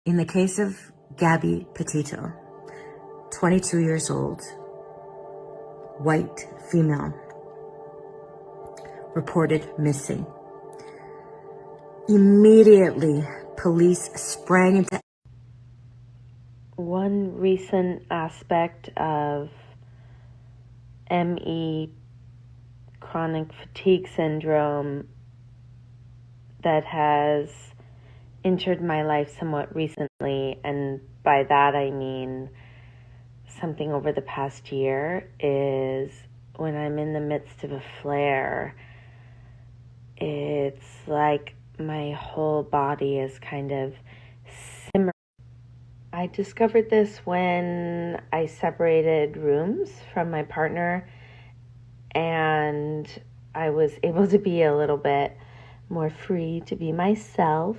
In the case of Gabby Petito, 22 years old, white female, reported missing. Immediately, police sprang into... One recent aspect of ME, chronic fatigue syndrome, that has entered my life somewhat recently, and by that I mean something over the past year, is when I'm in the midst of a flare, it's like my whole body is kind of simmering. I discovered this when I separated rooms from my partner, and I was able to be a little bit more free to be myself.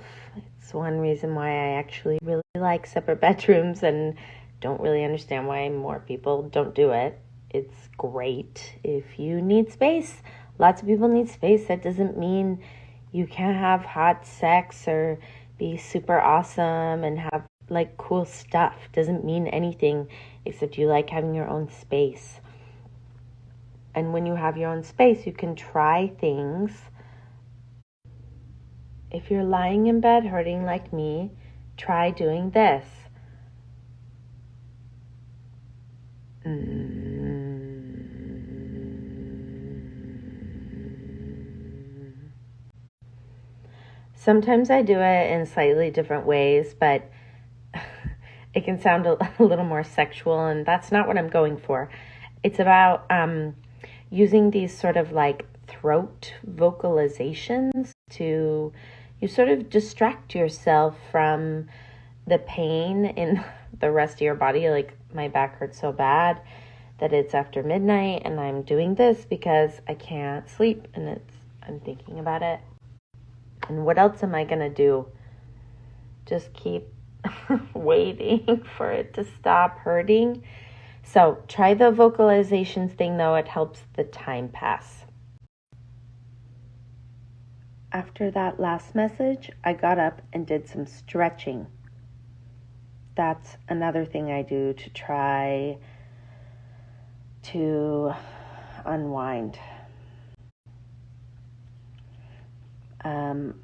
It's one reason why I actually really like separate bedrooms and don't really understand why more people don't do it. It's great if you need space. Lots of people need space. That doesn't mean you can't have hot sex or be super awesome and have like cool stuff. Doesn't mean anything except you like having your own space. And when you have your own space, you can try things. If you're lying in bed hurting like me, try doing this. Sometimes I do it in slightly different ways, but it can sound a little more sexual, and that's not what I'm going for. It's about using these sort of like throat vocalizations to, you sort of distract yourself from the pain in the rest of your body. Like my back hurts so bad that it's after midnight and I'm doing this because I can't sleep and I'm thinking about it. And what else am I going to do? Just keep waiting for it to stop hurting? So try the vocalizations thing though. It helps the time pass. After that last message, I got up and did some stretching. That's another thing I do to try to unwind.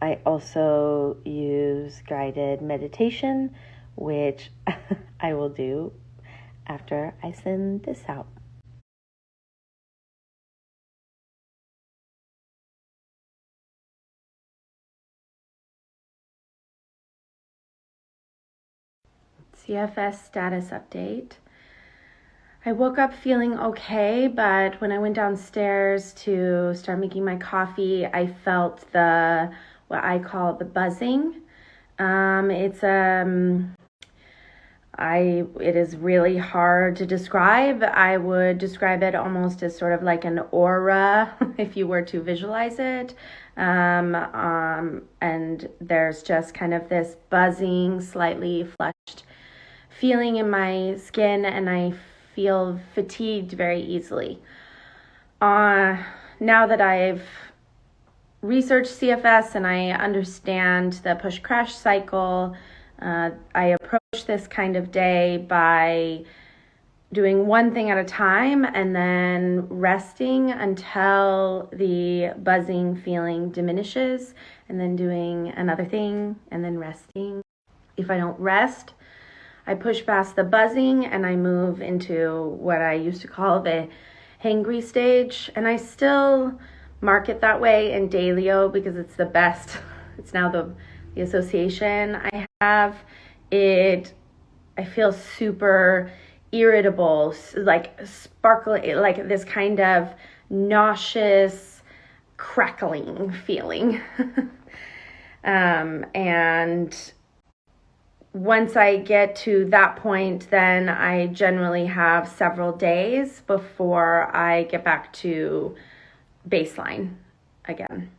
I also use guided meditation, which I will do after I send this out. CFS status update. I woke up feeling okay, but when I went downstairs to start making my coffee, I felt what I call the buzzing. It is really hard to describe. I would describe it almost as sort of like an aura, if you were to visualize it. And there's just kind of this buzzing, slightly flushed feeling in my skin, and I feel fatigued very easily. Now that I've researched CFS and I understand the push-crash cycle, I approach this kind of day by doing one thing at a time and then resting until the buzzing feeling diminishes, and then doing another thing and then resting. If I don't rest, I push past the buzzing and I move into what I used to call the hangry stage. And I still mark it that way in Dailyo because it's the best. It's now the association I have. I feel super irritable, like sparkling, like this kind of nauseous, crackling feeling. And once I get to that point, then I generally have several days before I get back to baseline again.